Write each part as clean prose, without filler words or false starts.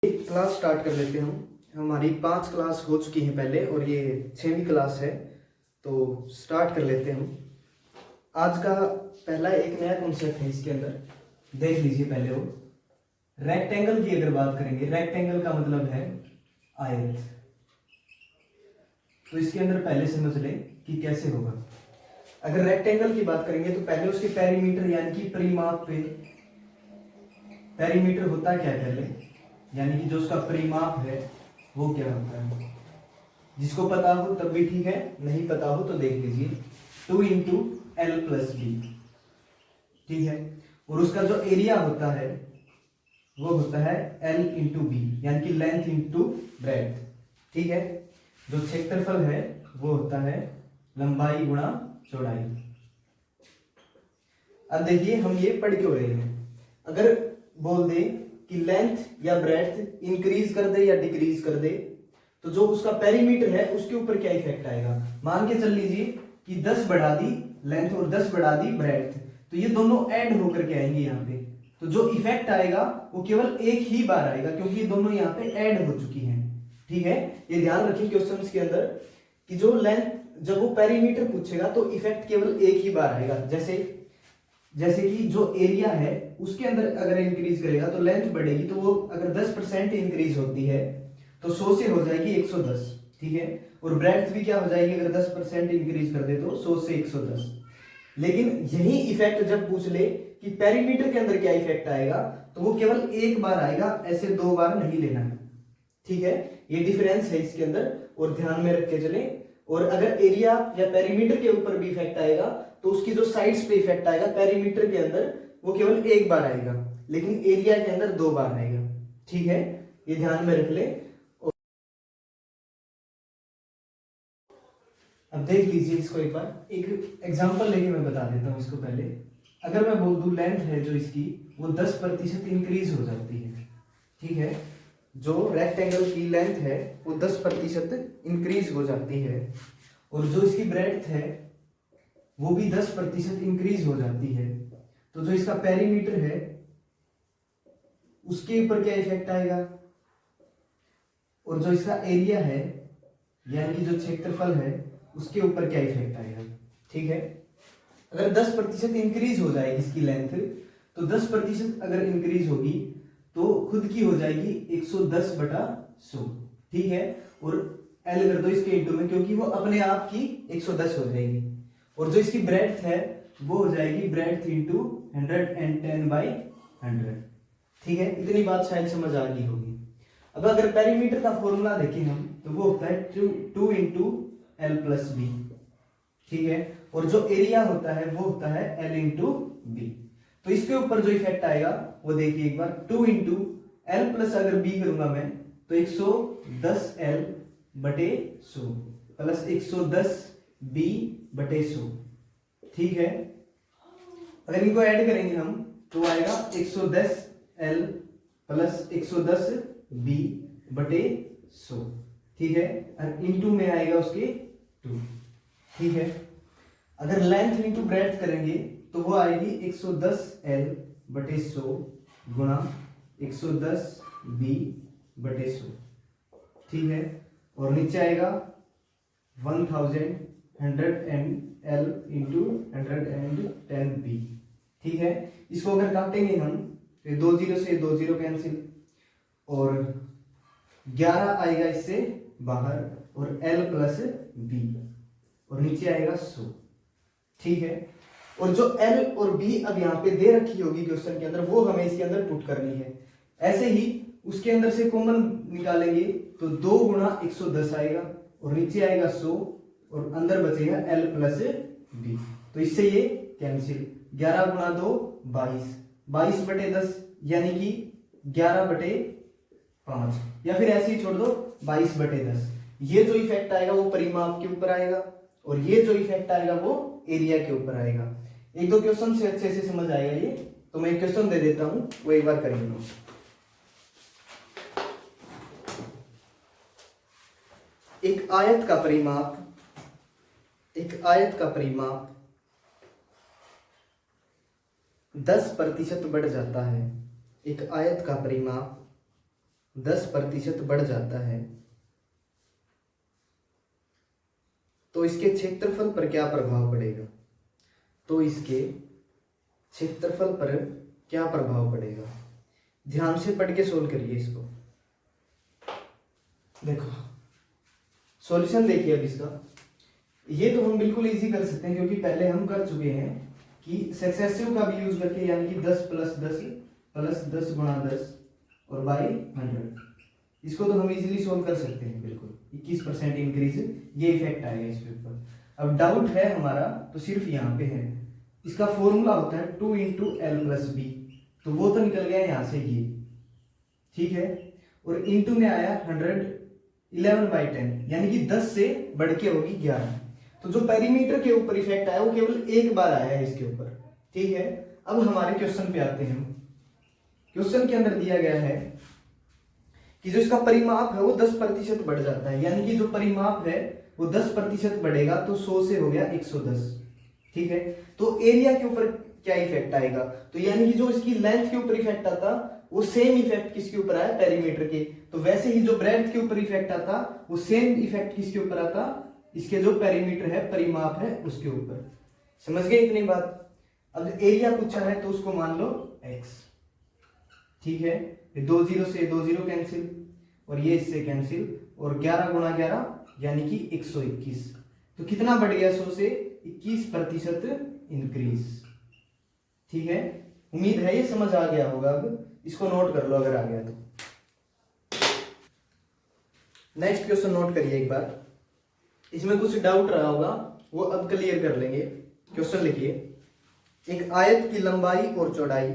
Class start कर लेते हैं हम। हमारी 5 क्लास हो चुकी हैं पहले और ये 6वीं क्लास है, तो स्टार्ट कर लेते हैं हम। आज का पहला एक नया कॉन्सेप्ट है, इसके अंदर देख लीजिए। पहले वो रेक्टेंगल की अगर बात करेंगे, रेक्टेंगल का मतलब है आयत। तो इसके अंदर पहले समझ लें कि कैसे होगा। अगर रेक्टेंगल की बात करेंगे तो पहले उसके पेरीमीटर यानी कि परिमाप पे, पेरीमीटर होता क्या है पहले, यानी कि जो उसका परिमाप है वो क्या होता है। जिसको पता हो तब भी ठीक है, नहीं पता हो तो देख लीजिए। 2 इंटू एल प्लस बी, ठीक है। और उसका जो एरिया होता है वो होता है एल इंटू बी, यानी कि लेंथ इंटू ब्रेड्थ, ठीक है। जो क्षेत्रफल है वो होता है लंबाई गुणा चौड़ाई। अब देखिए हम ये पढ़ क्यों रहे हैं। अगर बोल दे कि लेंथ या ब्रेड्थ इंक्रीज कर दे या डिक्रीज कर दे, तो जो उसका पेरीमीटर है उसके ऊपर क्या इफेक्ट आएगा। मान के चल लीजिए कि 10 बढ़ा दी लेंथ और 10 बढ़ा दी ब्रेड्थ, तो ये दोनों ऐड होकर के आएंगे यहाँ पे। तो जो इफेक्ट आएगा वो केवल एक ही बार आएगा, क्योंकि ये दोनों यहाँ पे ऐड हो चुकी हैं, ठीक है। ये ध्यान रखिए क्वेश्चंस के अंदर कि जो लेंथ, जब वो पेरीमीटर पूछेगा तो इफेक्ट केवल एक ही बार आएगा। जैसे कि जो एरिया है उसके अंदर अगर इंक्रीज करेगा तो लेंथ बढ़ेगी, तो वो अगर 10% इंक्रीज होती है तो 100 से हो जाएगी 110, ठीक है। और ब्रेड्थ भी क्या हो जाएगी, अगर 10% इंक्रीज कर दे तो 100 से 110। लेकिन यही इफेक्ट जब पूछ ले कि पेरीमीटर के अंदर क्या इफेक्ट आएगा, तो वो केवल एक बार आएगा, ऐसे 2 बार नहीं लेना है, ठीक है। ये डिफरेंस है इसके अंदर, और ध्यान में रख के चले। और अगर एरिया या पेरीमीटर के ऊपर भी इफेक्ट आएगा तो उसकी जो साइड्स पे इफेक्ट आएगा पेरीमीटर के अंदर, वो केवल एक बार आएगा, लेकिन एरिया के अंदर 2 बार आएगा, ठीक है। ये ध्यान में रख ले। अब देख लीजिए इसको एक बार, एक एग्जांपल लेके मैं बता देता हूं इसको। पहले अगर मैं बोल दूं लेंथ है जो इसकी वो 10% इंक्रीज हो जाती है, ठीक है। जो रेक्टेंगल की लेंथ है वो 10% इंक्रीज हो जाती है, और जो इसकी ब्रेड्थ है वो भी 10% इंक्रीज हो जाती है। तो जो इसका पेरीमीटर है उसके ऊपर क्या इफेक्ट आएगा, और जो इसका एरिया है यानी कि जो क्षेत्रफल है उसके ऊपर क्या इफेक्ट आएगा, ठीक है। अगर 10% इंक्रीज हो जाएगी इसकी लेंथ, तो 10% अगर इंक्रीज होगी तो खुद की हो जाएगी 110/100, ठीक है। और एल कर दो इसके इंटू में, क्योंकि वो अपने आप की 110 हो जाएगी। और जो इसकी ब्रेड्थ है वो हो जाएगी ब्रेड्थ इंटू 110/100, ठीक है। इतनी बात शायद समझ आ गई होगी। अब अगर पेरीमीटर का फॉर्मूला देखें हम, तो वो होता है 2 इंटू एल प्लस बी, ठीक है। और जो एरिया होता है वो होता है एल इंटू बी। तो इसके ऊपर जो इफेक्ट आएगा वो देखिए एक बार, 2 इंटू एल प्लस अगर बी करूंगा मैं तो 110L/100 प्लस 110B/100, ठीक है। अगर इनको ऐड करेंगे हम तो आएगा 110L प्लस 110B/100, ठीक है। और इंटू में आएगा उसके 2, ठीक है। अगर लेंथ इंटू ब्रेड्थ करेंगे तो वो आएगी 110L/100 गुणा 110B/100, ठीक है। और नीचे आएगा 1000L इंटू 110B, ठीक है। इसको अगर काटेंगे हम तो 2 0 से 2 0 कैंसिल, और 11 आएगा इससे बाहर, और L प्लस B, और नीचे आएगा 100, ठीक है। और जो L और B अब यहाँ पे दे रखी होगी क्वेश्चन के अंदर, वो हमें इसके अंदर पुट करनी है। ऐसे ही उसके अंदर से कॉमन निकालेंगे तो 2 गुणा 110 आएगा, और नीचे आएगा 100, और अंदर बचेगा L प्लस B। तो इससे ये कैंसिल, 11 गुणा 2 22, 22/10 यानी कि 11/5, या फिर ऐसे ही छोड़ दो 22/10। ये जो इफेक्ट आएगा वो परिमाप के ऊपर आएगा, और ये जो इफेक्ट आएगा वो एरिया के ऊपर आएगा। एक दो क्वेश्चन से अच्छे से समझ आएगा ये, तो मैं एक क्वेश्चन दे देता हूं, वो एक बार करेंगे। एक आयत का परिमाप 10% बढ़ जाता है। एक आयत का परिमाप 10% बढ़ जाता है तो इसके क्षेत्रफल पर क्या प्रभाव पड़ेगा? तो इसके क्षेत्रफल पर क्या प्रभाव पड़ेगा? ध्यान से पढ़ के सोल्व करिए इसको। देखो सॉल्यूशन देखिए अब इसका। ये तो हम बिल्कुल इजी कर सकते हैं क्योंकि पहले हम कर चुके हैं कि सक्सेसिव का भी यूज करके, यानी कि 10 प्लस 10 गुणा 10 और बाई 100, इसको तो हम इजीली सोल्व कर सकते हैं बिल्कुल। 21% इंक्रीज, ये इफेक्ट आएगा इसके ऊपर। अब डाउट है हमारा तो सिर्फ यहाँ पे है, इसका फॉर्मूला होता है 2 इंटू एल प्लस बी, तो वो तो निकल गया यहाँ से ये, ठीक है। और इंटू में आया 111/10, यानी कि 10 से बढ़ के होगी 11। तो जो पेरीमीटर के ऊपर इफेक्ट आया वो केवल एक बार आया है इसके ऊपर, ठीक है। अब हमारे क्वेश्चन पे आते हैं। क्वेश्चन के अंदर दिया गया है कि जो इसका परिमाप है वो 10% बढ़ जाता है, यानी कि जो परिमाप है वो 10% बढ़ेगा तो 100 से हो गया 110, ठीक है। तो एरिया के ऊपर क्या इफेक्ट आएगा? तो यानी कि जो इसकी लेंथ के ऊपर इफेक्ट आता वो सेम इफेक्ट किसके ऊपर आया? पेरीमीटर के। तो वैसे ही जो ब्रेड्थ के ऊपर इफेक्ट आता वो सेम इफेक्ट किसके ऊपर आता? इसके जो पेरीमीटर है, परिमाप है, उसके ऊपर। समझ गए इतनी बात? अब एरिया पूछा है तो उसको मान लो x, ठीक है। 2 0 से 2 0 कैंसिल और ये इससे कैंसिल, और 11 गुणा 11 यानी कि 121। तो कितना बढ़ गया? 100 से 21% इंक्रीज, ठीक है। उम्मीद है ये समझ आ गया होगा। अब इसको नोट कर लो अगर आ गया तो। नेक्स्ट क्वेश्चन नोट करिए एक बार, इसमें कुछ डाउट रहा होगा वो अब क्लियर कर लेंगे। क्वेश्चन लिखिए, एक आयत की लंबाई और चौड़ाई,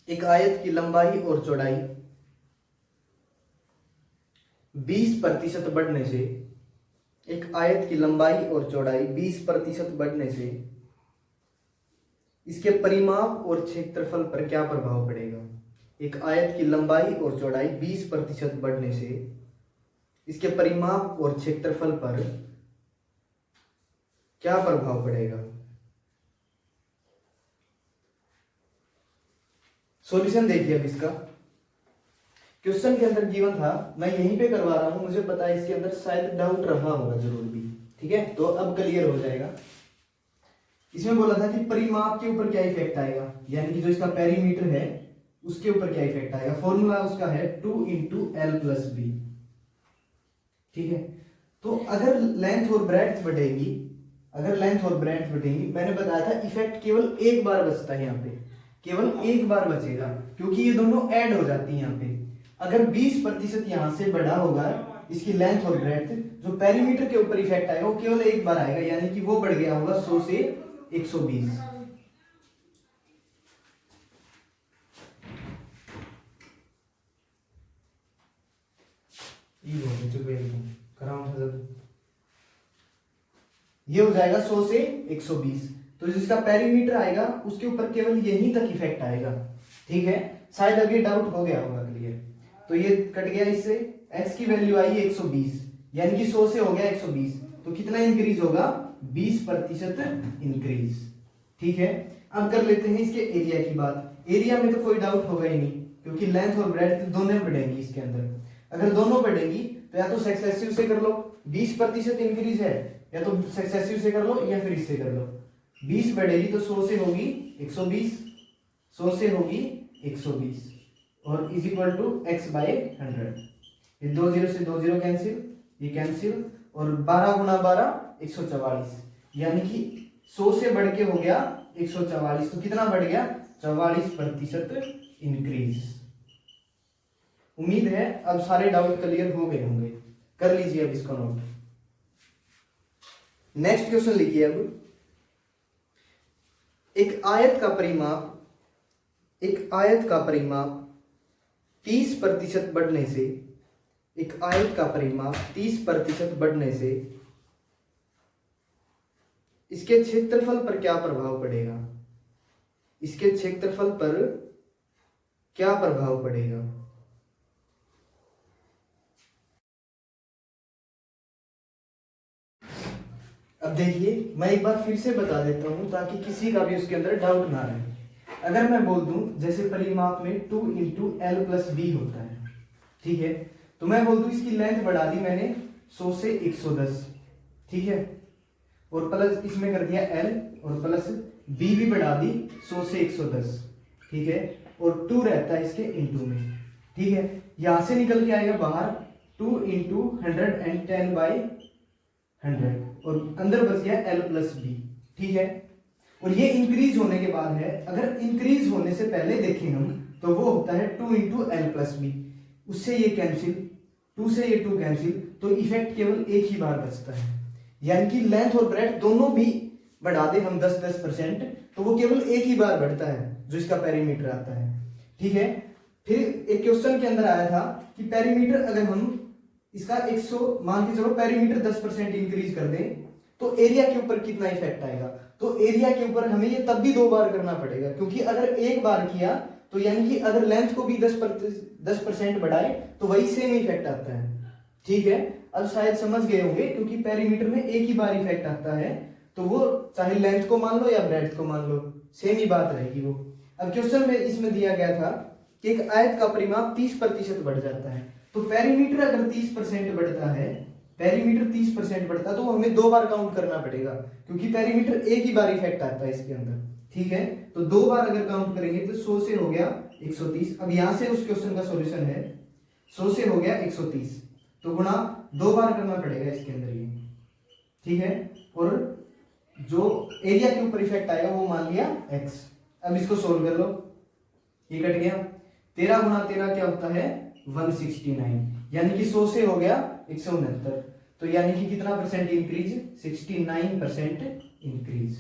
एक आयत की लंबाई और चौड़ाई 20% बढ़ने से, एक आयत की लंबाई और चौड़ाई 20% बढ़ने से इसके परिमाप और क्षेत्रफल पर क्या प्रभाव पड़ेगा? एक आयत की लंबाई और चौड़ाई 20% बढ़ने से इसके परिमाप और क्षेत्रफल पर क्या प्रभाव पड़ेगा? सॉल्यूशन देखिए अब इसका। क्वेश्चन के अंदर गिवन था, मैं यहीं पे करवा रहा हूं, मुझे पता है इसके अंदर शायद डाउट रहा होगा जरूर भी, ठीक है। तो अब क्लियर हो जाएगा। इसमें बोला था कि परिमाप के ऊपर क्या इफेक्ट आएगा, यानी कि जो इसका पेरीमीटर है उसके ऊपर क्या इफेक्ट आएगा। फॉर्मूला उसका है 2 इंटू एल प्लस बी, ठीक है। तो अगर लेंथ और ब्रेड्थ बढ़ेगी, अगर लेंथ और ब्रेड्थ बढ़ेगी, मैंने बताया था इफेक्ट केवल एक बार बचता है यहाँ पे, केवल एक बार बचेगा क्योंकि ये दोनों ऐड हो जाती है यहाँ पे। अगर 20% यहां से बढ़ा होगा इसकी लेंथ और ब्रेड्थ, जो पेरीमीटर के ऊपर इफेक्ट आएगा वो केवल एक बार आएगा, यानी कि वो बढ़ गया होगा 100 से 120। ये हो जाएगा 100 से 120। तो जिसका पेरीमीटर आएगा उसके ऊपर केवल यहीं तक इफेक्ट आएगा, ठीक है। शायद अभी डाउट हो गया होगा क्लियर। तो ये कट गया, इससे x की वैल्यू आई 120, यानी कि 100 से हो गया 120, तो कितना इंक्रीज होगा? 20% इंक्रीज, ठीक है। अब कर लेते हैं इसके एरिया की बात। एरिया में तो कोई डाउट होगा ही नहीं क्योंकि लेंथ और ब्रेड्थ दोनों बढ़ेंगी इसके अंदर। अगर दोनों बढ़ेंगी तो या तो सक्सेसिव से कर लो, 20% इंक्रीज है, या तो सक्सेसिव से कर लो या फिर इससे कर लो। 20 बढ़ेगी तो 100 से होगी 120, 100 से होगी 120 और is equal to x by 100। ये 2 0 से 2 0 कैंसिल, ये कैंसिल, और 12 गुणा 12 144, यानी कि 100 से बढ़ के हो गया 144। तो कितना बढ़ गया? 44% इंक्रीज। उम्मीद है अब सारे डाउट क्लियर हो गए होंगे। कर लीजिए अब इसको नोट। नेक्स्ट क्वेश्चन लिखिए अब, एक आयत का परिमाप, एक आयत का परिमाप 30% बढ़ने से, एक आयत का परिमाप 30% बढ़ने से इसके क्षेत्रफल पर क्या प्रभाव पड़ेगा? इसके क्षेत्रफल पर क्या प्रभाव पड़ेगा? अब देखिए मैं एक बार फिर से बता देता हूं ताकि किसी का भी उसके अंदर डाउट ना रहे। अगर मैं बोल दूं जैसे परिमाप में 2 इंटू एल प्लस बी होता है, ठीक है, तो मैं बोल दूं इसकी लेंथ बढ़ा दी मैंने 100 से 110, ठीक है, और प्लस इसमें कर दिया एल और प्लस बी भी बढ़ा दी 100 से 110, ठीक है, और 2 रहता है इसके इंटू में, ठीक है, यहां से निकल के आएगा बाहर 2 इंटू 110/100 और अंदर बच गया एल प्लस बी, ठीक है। और ये इंक्रीज होने के बाद है, अगर इंक्रीज होने से पहले देखें हम तो वो होता है 2 इंटू एल प्लस बी, उससे ये कैंसिल, 2 से ये 2 कैंसिल, तो इफेक्ट केवल एक ही बार बचता है, यानी कि लेंथ और ब्रेड्थ दोनों भी बढ़ा दे हम 10-10% तो वो केवल एक ही बार बढ़ता है जो इसका पेरीमीटर आता है, ठीक है। फिर एक क्वेश्चन के अंदर आया था कि पेरीमीटर अगर हम इसका 100 मान के चलो पेरीमीटर 10% इंक्रीज कर दें तो एरिया के ऊपर कितना इफेक्ट आएगा, तो एरिया के ऊपर हमें ये तब भी 2 बार करना पड़ेगा, क्योंकि अगर एक बार किया तो यानी कि अगर लेंथ को भी 10% बढ़ाए तो वही सेम इफेक्ट आता है, ठीक है। अब शायद समझ गए होंगे क्योंकि पेरीमीटर में एक ही बार इफेक्ट आता है, तो वो चाहे लेंथ को मान लो या ब्रेड्थ को मान लो सेम ही बात रहेगी वो। अब क्वेश्चन में इसमें दिया गया था कि एक आयत का परिमाप 30% बढ़ जाता है, तो पेरीमीटर अगर 30% बढ़ता है, पेरीमीटर 30% बढ़ता है तो हमें 2 बार काउंट करना पड़ेगा, क्योंकि पेरीमीटर एक ही बार इफेक्ट आता है इसके अंदर, ठीक है। तो 2 बार अगर काउंट करेंगे तो 100 से हो गया 130, अब यहां से उस क्वेश्चन का सॉल्यूशन है 100 से हो गया 130, तो गुणा 2 बार करना पड़ेगा इसके अंदर ये, ठीक है। और जो एरिया के ऊपर इफेक्ट आएगा वो मान लिया x। अब इसको सोल्व कर लो, ये कट गया, 13 गुणा 13 क्या होता है 169, यानी कि 100 से हो गया 169, तो यानी कि कितना परसेंट इंक्रीज 69% इंक्रीज।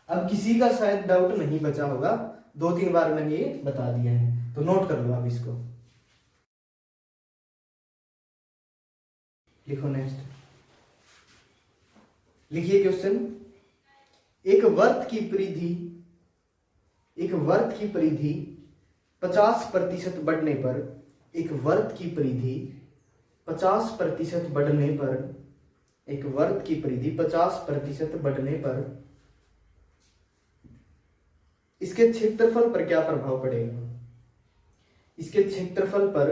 अब किसी का शायद डाउट नहीं बचा होगा, 2-3 बार मैंने ये बता दिया है, तो नोट कर लो आप इसको, लिखो नेक्स्ट, लिखिए क्वेश्चन, एक वर्त की परिधि 50% बढ़ने पर, एक वर्त की परिधि 50% बढ़ने पर, एक वर्त की परिधि 50% बढ़ने पर इसके क्षेत्रफल पर क्या प्रभाव पड़ेगा, इसके क्षेत्रफल पर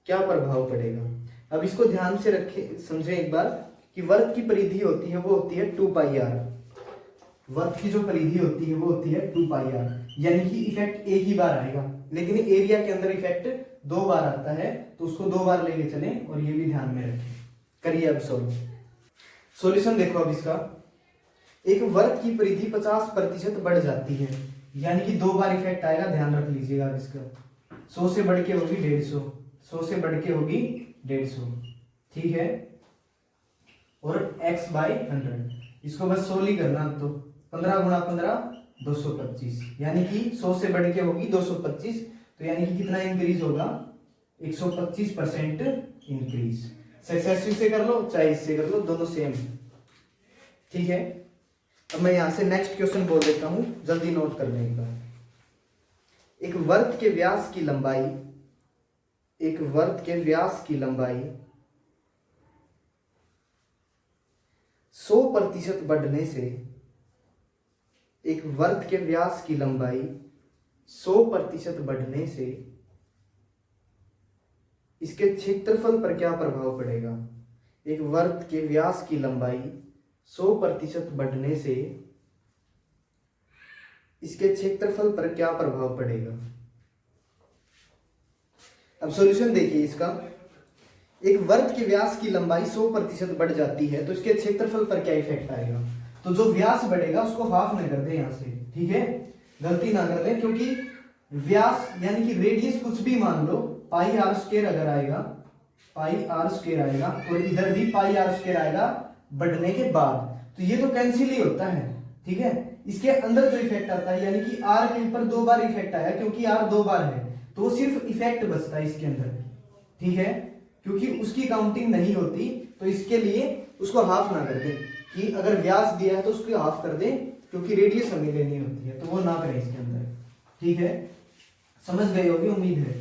क्या प्रभाव पड़ेगा। अब इसको ध्यान से रखें, समझें एक बार कि वर्त की परिधि होती है वो होती है 2πr, वर्त की जो परिधि होती है वो होती है 2πr, यानी कि इफेक्ट एक ही बार आएगा, लेकिन एरिया के अंदर इफेक्ट 2 बार आता है, तो उसको 2 बार लेके चलें और ये भी ध्यान में रखें। करिए अब सॉल्यूशन देखो अब इसका, एक वर्त की परिधि 50% बढ़ जाती है, यानी कि 2 बार इफेक्ट आएगा, ध्यान रख लीजिएगा अब इसका, 100 से बढ़ के होगी 150, 100 से बढ़ के होगी 150, ठीक है, और x/100, इसको बस 100 ही करना, तो 15 गुणा 15 225, यानी कि 100 से बढ़ के होगी 225, तो यानी कि कितना इंक्रीज होगा 125% इंक्रीज। सक्सेसिव से कर लो चाहे इससे कर लो, दोनों सेम, ठीक है। अब मैं यहां से नेक्स्ट क्वेश्चन बोल देता हूं, जल्दी नोट कर लें एक बार। एक वर्त के व्यास की लंबाई, एक वर्त के व्यास की लंबाई 100% बढ़ने से, एक वर्त के व्यास की लंबाई 100% बढ़ने से इसके क्षेत्रफल पर क्या प्रभाव पड़ेगा। एक वर्त के व्यास की लंबाई 100% बढ़ने से इसके क्षेत्रफल पर क्या प्रभाव पड़ेगा। अब सॉल्यूशन देखिए इसका, एक वर्त के व्यास की लंबाई 100% बढ़ जाती है तो इसके क्षेत्रफल पर क्या इफेक्ट आएगा। तो जो व्यास बढ़ेगा उसको हाफ ना कर दे यहां से, ठीक है, गलती ना कर ले, क्योंकि व्यास यानी कि रेडियस कुछ भी मान लो, πr² अगर आएगा, πr² आएगा और इधर भी πr² आएगा बढ़ने के बाद, तो ये तो कैंसिल ही होता है, ठीक है। इसके अंदर जो इफेक्ट आता है यानी कि r के ऊपर 2 बार इफेक्ट आया, क्योंकि r 2 बार है तो वो सिर्फ इफेक्ट बचता है इसके अंदर, ठीक है, क्योंकि उसकी काउंटिंग नहीं होती, तो इसके लिए उसको हाफ ना कर दे, कि अगर व्यास दिया है तो उसको हाफ कर दे, क्योंकि रेडियस हमें लेनी होती है, तो वो ना करें इसके अंदर, ठीक है, समझ गए होगी उम्मीद है।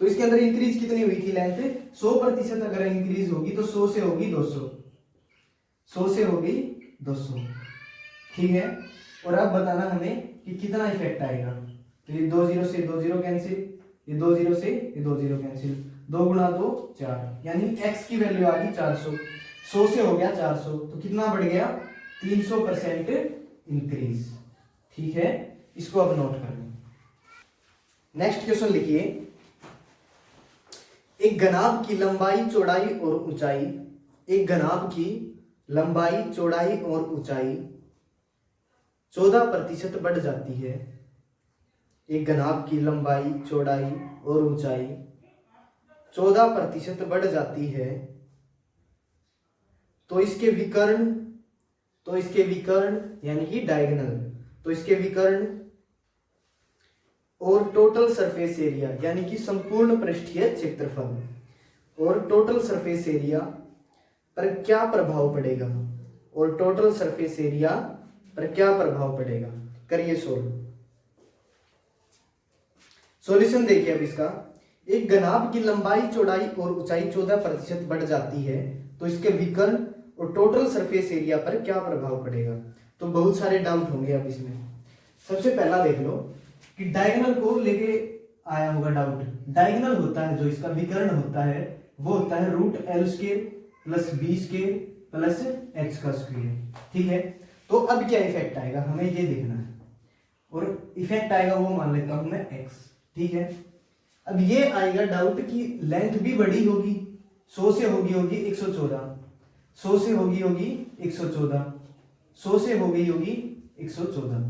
तो इसके अंदर इंक्रीज कितनी हुई थी लेंथ, 100% अगर इंक्रीज होगी तो 100 से होगी 200, 100 से होगी 200, ठीक है। और अब बताना हमें कि कितना इफेक्ट आएगा। तो ये 2 0 से 2 0 कैंसिल, ये 2 0 से ये 2 0 कैंसिल, 2 गुणा 2 4, यानी x की वैल्यू आ गई 400। 100 से हो गया 400, तो कितना बढ़ गया? 300% इंक्रीज। ठीक है, इसको अब नोट कर लो। नेक्स्ट क्वेश्चन लिखिए, एक घनाभ की लंबाई चौड़ाई और ऊंचाई, एक घनाभ की लंबाई चौड़ाई और ऊंचाई 14% बढ़ जाती है। एक घनाभ की लंबाई चौड़ाई और ऊंचाई 14% बढ़ जाती है, तो इसके विकर्ण यानी कि डायगोनल, तो इसके विकर्ण और टोटल सरफेस एरिया यानी कि संपूर्ण पृष्ठीय क्षेत्रफल और टोटल सरफेस एरिया पर क्या प्रभाव पड़ेगा, और टोटल सरफेस एरिया पर क्या प्रभाव पड़ेगा। करिए सोल्व। सॉल्यूशन देखिए अब इसका, एक घनाभ की लंबाई चौड़ाई और ऊंचाई 14% बढ़ जाती है, तो इसके विकर्ण और टोटल सरफेस एरिया पर क्या प्रभाव पड़ेगा। तो बहुत सारे डाउट होंगे अब इसमें। सबसे पहला देख लो कि डायगोनल को लेके आया होगा डाउट। डायगोनल होता है जो इसका विकर्ण होता है वो होता है √L² plus B² plus H²। ठीक है, तो अब क्या इफेक्ट आएगा हमें ये देखना है, और इफेक्ट आएगा वो मान लेता हूं मैं x। ठीक है, अब ये आएगा डाउट कि लेंथ भी बड़ी होगी, 100 से होगी 114, 100 से होगी 114, 100 से होगी 114।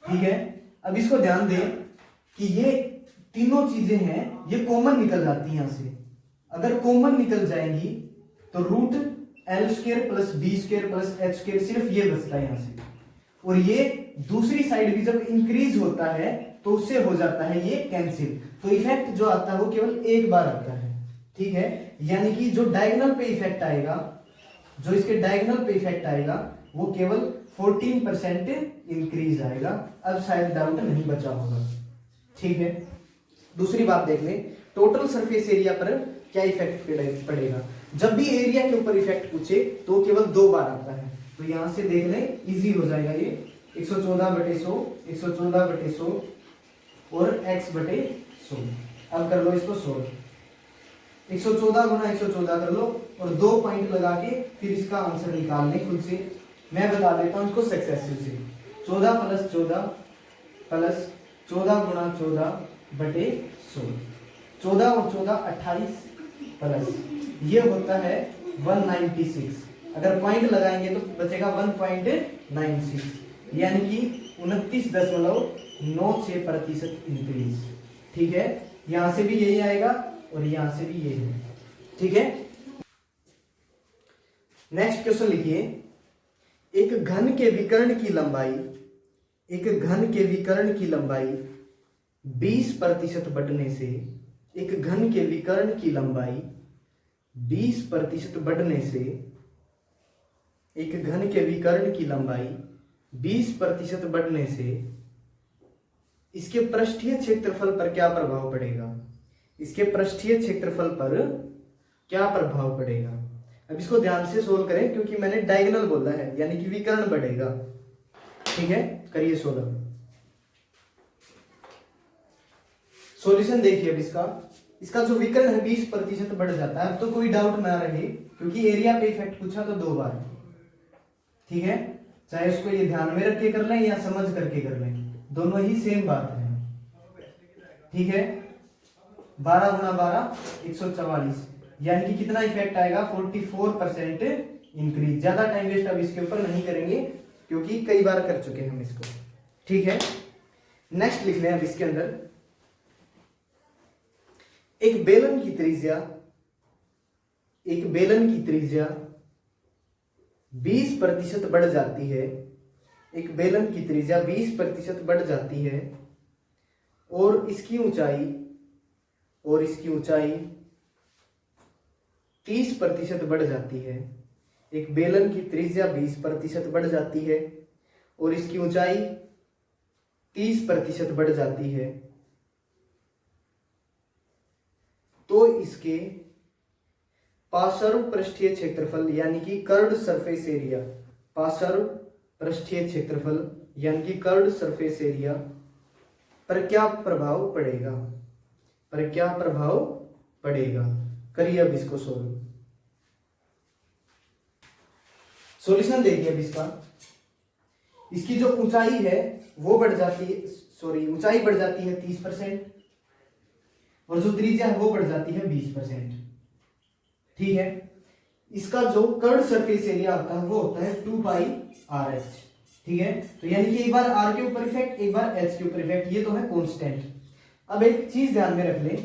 ठीक है, अब इसको ध्यान दें कि ये तीनों चीजें हैं, ये कॉमन निकल जाती हैं यहां से। अगर कॉमन निकल जाएंगी तो √L² plus B² plus H² सिर्फ ये बचता है यहां से, और ये दूसरी साइड भी जब इंक्रीज होता है तो उससे हो जाता है ये कैंसिल। तो इफेक्ट जो आता है वो केवल एक बार आता है। ठीक है, यानी कि जो डायगोनल पे इफेक्ट आएगा, जो इसके डायगोनल पे इफेक्ट आएगा वो केवल 14% इंक्रीज आएगा। अब शायद डाउट नहीं बचा होगा। ठीक है, दूसरी बात देख लें, टोटल सरफेस एरिया पर क्या इफेक्ट पड़ेगा। जब भी एरिया के ऊपर इफेक्ट पूछे तो केवल 2 बार आता है, तो यहां से देख लें, इजी हो जाएगा ये 114/100, 114/100 और x/100। अब कर लो इसको सोल्व। 114 गुना 114 कर लो और 2 पॉइंट लगा के फिर इसका आंसर निकाल लें खुद से। मैं बता देता हूं इसको सक्सेसिव से। 14 + 14 प्लस 14 गुना 14/100, 14 और 14 28 प्लस ये होता है 196। अगर पॉइंट लगाएंगे तो बचेगा 1.96, यानी कि 29.96% इंक्रीज। ठीक है, यहां से भी यही आएगा और यहां से भी यही है। ठीक है, नेक्स्ट क्वेश्चन लिखिए, एक घन के विकर्ण की लंबाई, एक घन के विकर्ण की लंबाई 20% बढ़ने से, एक घन के विकर्ण की लंबाई 20% बढ़ने से, एक घन के विकर्ण की लंबाई 20% बढ़ने से इसके पृष्ठीय क्षेत्रफल पर क्या प्रभाव पड़ेगा। इसके पृष्ठीय क्षेत्रफल पर क्या प्रभाव पड़ेगा। अब इसको ध्यान से सोल्व करें क्योंकि मैंने डायगोनल बोला है, यानी कि विकर्ण बढ़ेगा। ठीक है, करिए सोल्व। सॉल्यूशन देखिए अब इसका जो विकर्ण है 20% बढ़ जाता है। अब तो कोई डाउट ना रहे क्योंकि एरिया पे इफेक्ट पूछा तो 2 बार। ठीक है, चाहे उसको ये ध्यान में रख के कर लें या समझ करके कर लें, दोनों ही सेम बात है। ठीक है, 12 गुना 12 144, यानी कि कितना इफेक्ट आएगा 44% इंक्रीज। ज्यादा टाइम वेस्ट अब इसके ऊपर नहीं करेंगे क्योंकि कई बार कर चुके हैं हम इसको। ठीक है, नेक्स्ट लिख लें अब इसके अंदर, एक बेलन की त्रिज्या, एक बेलन की त्रिज्या 20% बढ़ जाती है, एक बेलन की त्रिज्या 20% बढ़ जाती है और इसकी ऊंचाई, और इसकी ऊंचाई 30% बढ़ जाती है। एक बेलन की त्रिज्या 20% बढ़ जाती है और इसकी ऊंचाई 30% बढ़ जाती है, तो इसके पार्श्व पृष्ठीय क्षेत्रफल यानी कि कर्व्ड सरफेस एरिया, पार्श्व पृष्ठीय क्षेत्रफल यानी कि कर्व्ड सरफेस एरिया पर क्या प्रभाव पड़ेगा, पर क्या प्रभाव पड़ेगा। करिए अब इसको सोल्व। सॉल्यूशन देखिए अब इसका। इसकी जो ऊंचाई है वो बढ़ जाती है, ऊंचाई बढ़ जाती है 30% और जो त्रिज्या है वो बढ़ जाती है 20%। ठीक है। इसका जो कर्व्ड सरफेस एरिया होता है वो होता है 2πRH। ठीक है। तो यानी कि एक बार r के ऊपर इफेक्ट, एक बार h के ऊपर इफेक्ट, ये तो है कांस्टेंट। अब एक चीज ध्यान में रख लें,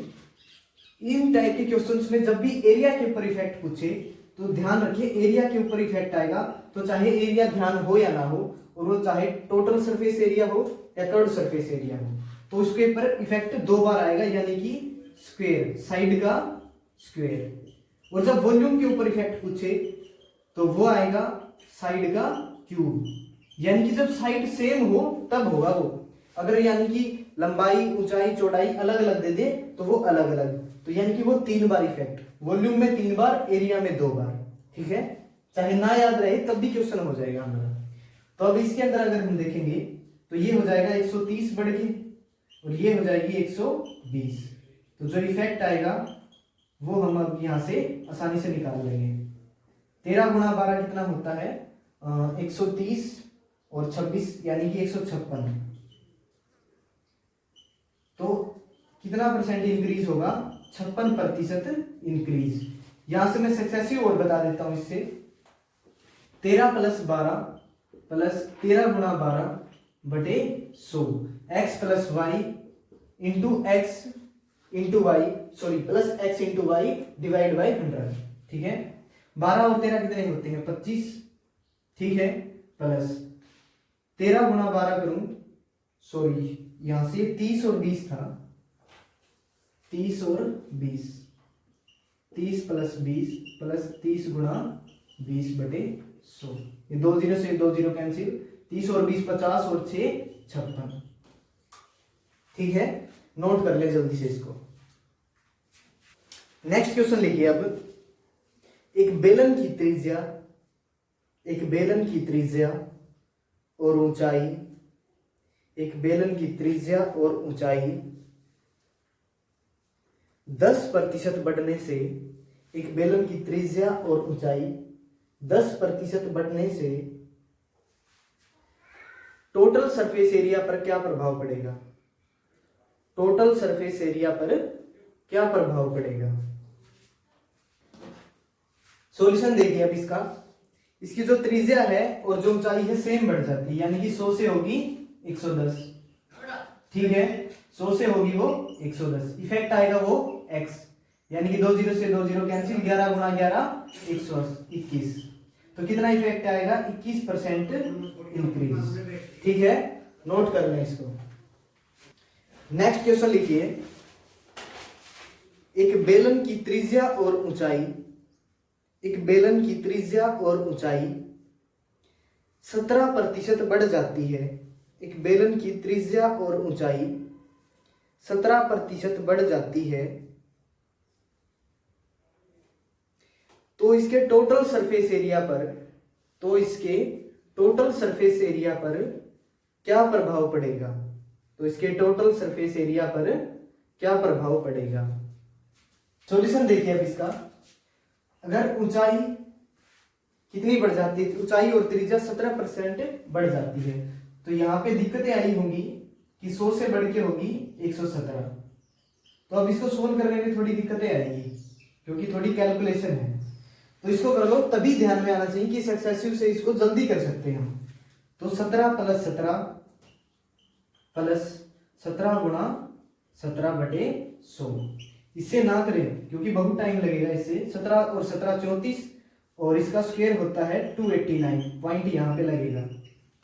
इन टाइप के क्वेश्चंस में जब भी एरिया के ऊपर इफेक्ट पूछे तो ध्यान रखिए एरिया के ऊपर इफेक्ट आएगा, तो चाहे एरिया ध्यान हो या ना हो, और वो चाहे टोटल सरफेस एरिया हो या कर्व्ड सरफेस एरिया हो, तो उसके ऊपर इफेक्ट दो बार आएगा, यानी कि स्क्वायर, साइड का स्क्वायर। और जब वॉल्यूम के ऊपर इफेक्ट पूछे तो वो आएगा साइड का क्यूब। यानी कि जब साइड सेम हो तब होगा वो, अगर यानी कि लंबाई ऊंचाई चौड़ाई अलग अलग दे दे तो वो अलग अलग, तो यानी कि वो 3 बार इफेक्ट, वॉल्यूम में 3 बार, एरिया में 2 बार। ठीक है। चाहे ना याद रहे तब भी क्वेश्चन हो जाएगा हमारा। तो अब इसके अंदर अगर हम देखेंगे तो ये हो जाएगा 130 बढ़ के और ये हो जाएगी 120। तो जो इफेक्ट आएगा वो हम अब यहां से आसानी से निकाल लेंगे। 13 गुणा 12 कितना होता है 130 और 26 यानी कि 156। तो कितना परसेंट इंक्रीज होगा 56% इंक्रीज। यहां से मैं सक्सेसिव और बता देता हूं इससे 13 + 12 + 13 गुणा 12 बटे 100 x + y into x into y, plus x into y divide by 100। ठीक है। 12 और 13 कितने होते हैं 25। ठीक है। प्लस 13 गुणा 12 करूं, यहां से 30 और 20 था, 30 और 20, 30 + 20 + 30 गुणा 20 बटे 100। ये 2 0 से 2 0 कैंसिल, 30 और 20 50 और 6 56। ठीक है। नोट कर ले जल्दी से इसको। नेक्स्ट क्वेश्चन लिखिए अब। एक बेलन की त्रिज्या और ऊंचाई, एक बेलन की त्रिज्या और ऊंचाई 10% बढ़ने से, एक बेलन की त्रिज्या और ऊंचाई 10% बढ़ने से टोटल सरफेस एरिया पर क्या प्रभाव पड़ेगा, टोटल सरफेस एरिया पर क्या प्रभाव पड़ेगा। सॉल्यूशन देखिए अब इसका। इसकी जो त्रिज्या है और जो ऊंचाई है सेम बढ़ जाती है, यानी कि 100 से होगी 110। ठीक है। 100 से होगी वो 110। इफेक्ट आएगा वो x, यानी कि 2 0 से 2 0 कैंसिल, 11 गुणा 11 121। तो कितना इफेक्ट आएगा 21% इंक्रीज। ठीक है। नोट कर लें इसको। नेक्स्ट क्वेश्चन लिखिए। एक बेलन की त्रिज्या और ऊंचाई, एक बेलन की त्रिज्या और ऊंचाई 17% बढ़ जाती है, एक बेलन की त्रिज्या और ऊंचाई 17% बढ़ जाती है, तो इसके टोटल सरफेस एरिया पर, तो इसके टोटल सरफेस एरिया पर क्या प्रभाव पड़ेगा, तो इसके टोटल सरफेस एरिया पर क्या प्रभाव पड़ेगा। सॉल्यूशन देखिए अब इसका। अगर ऊंचाई कितनी बढ़ जाती है, ऊंचाई और त्रिज्या 17% बढ़ जाती है, तो यहां पे दिक्कतें आई होंगी कि 100 से बढ़ के होगी 117। तो अब इसको सोल्व करने में थोड़ी दिक्कतें आएगी क्योंकि थोड़ी कैलकुलेशन है, तो इसको कर लो। तभी ध्यान में आना चाहिए कि सक्सेसिव से इसको जल्दी कर सकते हैं हम। तो 17 + 17 + 17 गुणा 17 बटे 100। इससे ना करें क्योंकि बहुत टाइम लगेगा इससे। 17 और 17 34 और इसका स्क्वायर होता है 289, पॉइंट यहां पे लगेगा।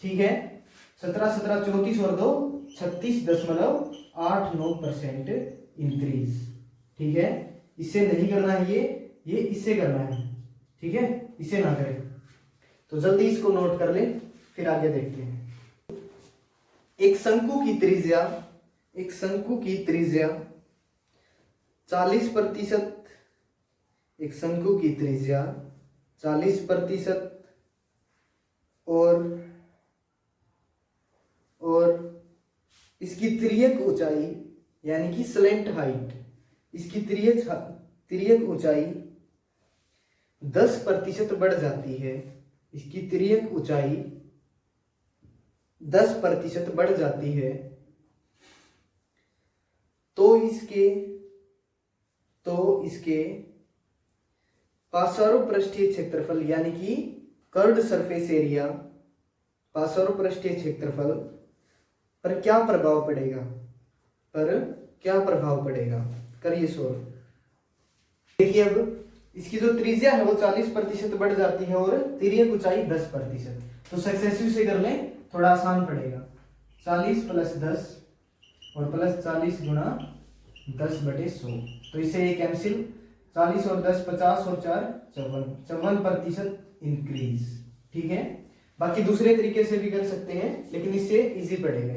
ठीक है। 17 17 34 और 2 36.89% इंक्रीज। ठीक है। इससे नहीं करना है ये इससे करना है। ठीक है। इससे ना करें। तो जल्दी इसको नोट कर लें फिर आगे देखते हैं। एक शंकु की त्रिज्या, एक शंकु की त्रिज्या 40%, एक शंकु की त्रिज्या 40% और तिर्यक ऊंचाई यानी कि स्लेंट हाइट, इसकी तिर्यक ऊंचाई 10% बढ़ जाती है, इसकी तिर्यक ऊंचाई 10% बढ़ जाती है, तो इसके पार्श्वपृष्ठीय क्षेत्रफल यानी कि कर्व्ड सरफेस एरिया, पार्श्वपृष्ठीय क्षेत्रफल पर क्या प्रभाव पड़ेगा, करिए सोल्व। देखिए अब इसकी जो त्रिज्या है वो 40% बढ़ जाती है और तिर्यक ऊंचाई 10%, तो सक्सेसिव से कर लें, थोड़ा आसान पड़ेगा। 40 + 10 और +40 × 10/100, तो इसे ये कैंसिल, 40 और 10 50 और 4 54% इंक्रीज। ठीक है, बाकी दूसरे तरीके से भी कर सकते हैं, लेकिन इससे इजी पड़ेगा।